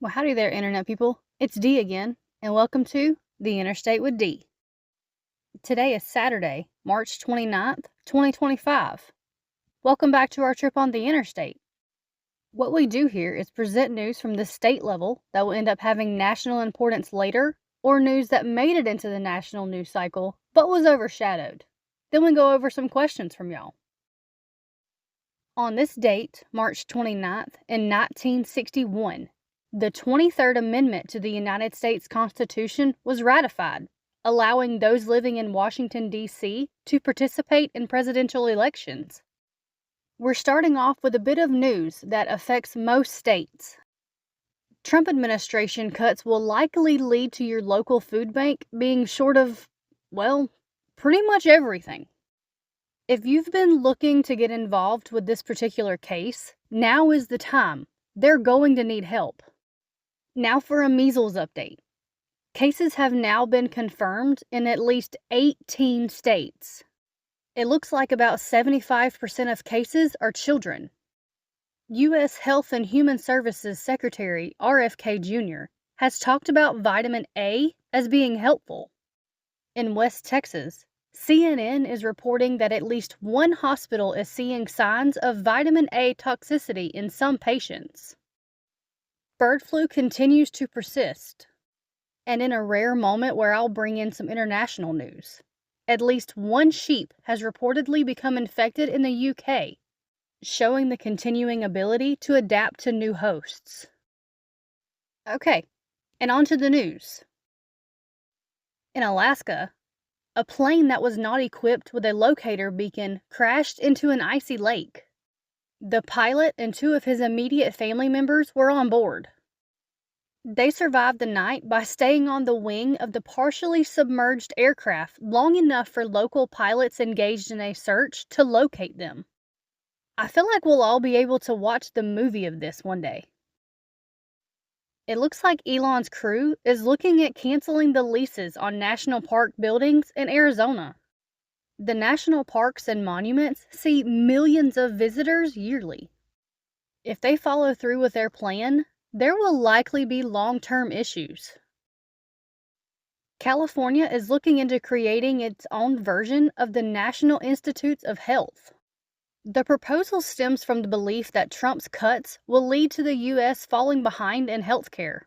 Well, howdy there, Internet people. It's Dee again, and welcome to the Interstate with Dee. Today is Saturday, March 29th, 2025. Welcome back to our trip on the Interstate. What we do here is present news from the state level that will end up having national importance later, or news that made it into the national news cycle but was overshadowed. Then we go over some questions from y'all. On this date, March 29th, in 1961, the 23rd Amendment to the United States Constitution was ratified, allowing those living in Washington, D.C. to participate in presidential elections. We're starting off with a bit of news that affects most states. Trump administration cuts will likely lead to your local food bank being short of, well, pretty much everything. If you've been looking to get involved with this particular case, now is the time. They're going to need help. Now for a measles update. Cases have now been confirmed in at least 18 states. It looks like about 75% of cases are children. U.S. Health and Human Services Secretary RFK Jr. has talked about vitamin A as being helpful. In West Texas, CNN is reporting that at least one hospital is seeing signs of vitamin A toxicity in some patients. Bird flu continues to persist, and in a rare moment where I'll bring in some international news, at least one sheep has reportedly become infected in the UK, showing the continuing ability to adapt to new hosts. Okay, and on to the news. In Alaska, a plane that was not equipped with a locator beacon crashed into an icy lake. The pilot and two of his immediate family members were on board. They survived the night by staying on the wing of the partially submerged aircraft long enough for local pilots engaged in a search to locate them. I feel like we'll all be able to watch the movie of this one day. It looks like Elon's crew is looking at canceling the leases on national park buildings in Arizona. The national parks and monuments see millions of visitors yearly. If they follow through with their plan, there will likely be long-term issues. California is looking into creating its own version of the National Institutes of Health. The proposal stems from the belief that Trump's cuts will lead to the U.S. falling behind in healthcare.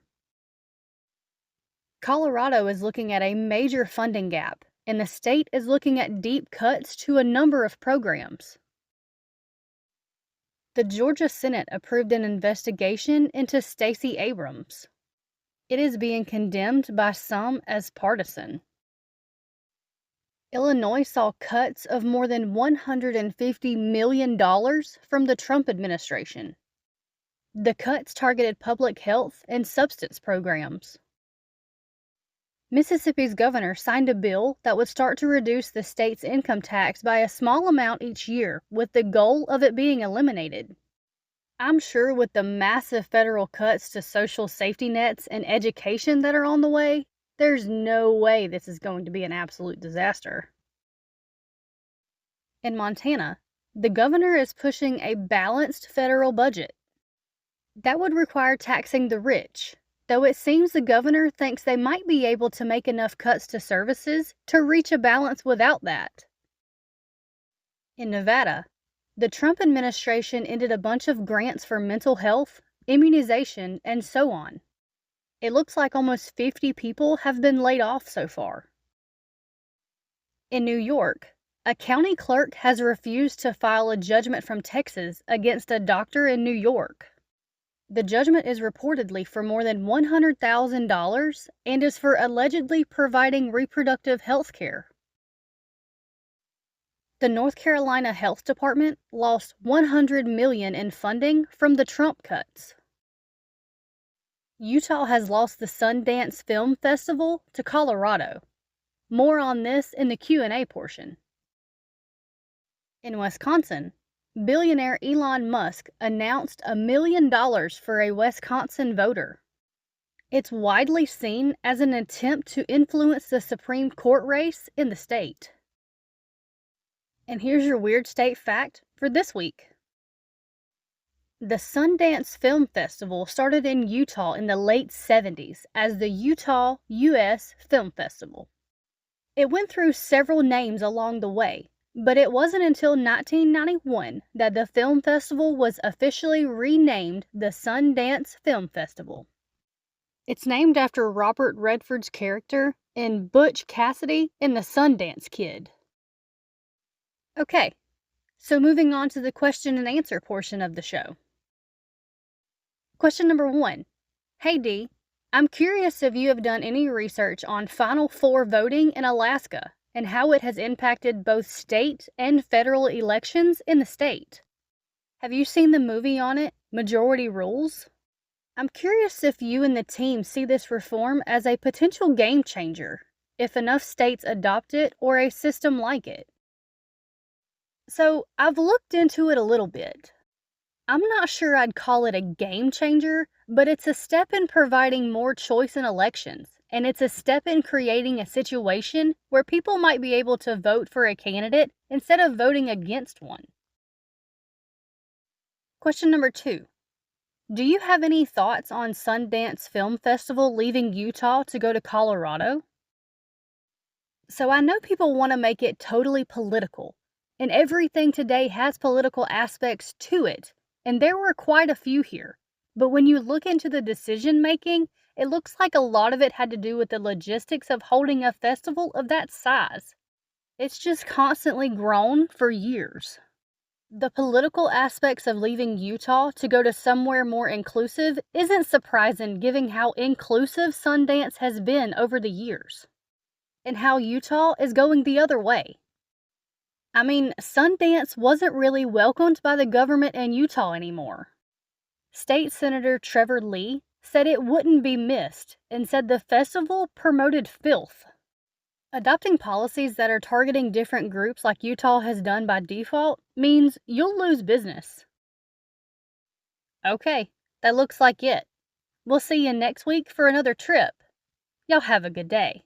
Colorado is looking at a major funding gap, and the state is looking at deep cuts to a number of programs. The Georgia Senate approved an investigation into Stacey Abrams. It is being condemned by some as partisan. Illinois saw cuts of more than $150 million from the Trump administration. The cuts targeted public health and substance programs. Mississippi's governor signed a bill that would start to reduce the state's income tax by a small amount each year, with the goal of it being eliminated. I'm sure with the massive federal cuts to social safety nets and education that are on the way, there's no way this is going to be an absolute disaster. In Montana, the governor is pushing a balanced federal budget. That would require taxing the rich, though it seems the governor thinks they might be able to make enough cuts to services to reach a balance without that. In Nevada, the Trump administration ended a bunch of grants for mental health, immunization, and so on. It looks like almost 50 people have been laid off so far. In New York, a county clerk has refused to file a judgment from Texas against a doctor in New York. The judgment is reportedly for more than $100,000 and is for allegedly providing reproductive health care. The North Carolina Health Department lost $100 million in funding from the Trump cuts. Utah has lost the Sundance Film Festival to Colorado. More on this in the Q&A portion. In Wisconsin, billionaire Elon Musk announced $1 million for a Wisconsin voter. It's widely seen as an attempt to influence the Supreme Court race in the state. And here's your weird state fact for this week. The Sundance Film Festival started in Utah in the late 70s as the Utah U.S. Film Festival. It went through several names along the way, but it wasn't until 1991 that the film festival was officially renamed the Sundance Film Festival. It's named after Robert Redford's character in Butch Cassidy and the Sundance Kid. Okay, so moving on to the question and answer portion of the show. Question number 1. Hey Dee, I'm curious if you have done any research on Final Four voting in Alaska and how it has impacted both state and federal elections in the state. Have you seen the movie on it, Majority Rules? I'm curious if you and the team see this reform as a potential game changer, if enough states adopt it or a system like it. So, I've looked into it a little bit. I'm not sure I'd call it a game changer, but it's a step in providing more choice in elections, and it's a step in creating a situation where people might be able to vote for a candidate instead of voting against one. Question number 2. Do you have any thoughts on Sundance Film Festival leaving Utah to go to Colorado? So I know people want to make it totally political, and everything today has political aspects to it, and there were quite a few here. But when you look into the decision making, it looks like a lot of it had to do with the logistics of holding a festival of that size. It's just constantly grown for years. The political aspects of leaving Utah to go to somewhere more inclusive isn't surprising given how inclusive Sundance has been over the years, and how Utah is going the other way. I mean, Sundance wasn't really welcomed by the government in Utah anymore. State Senator Trevor Lee said it wouldn't be missed and said the festival promoted filth. Adopting policies that are targeting different groups like Utah has done by default means you'll lose business. Okay, that looks like it. We'll see you next week for another trip. Y'all have a good day.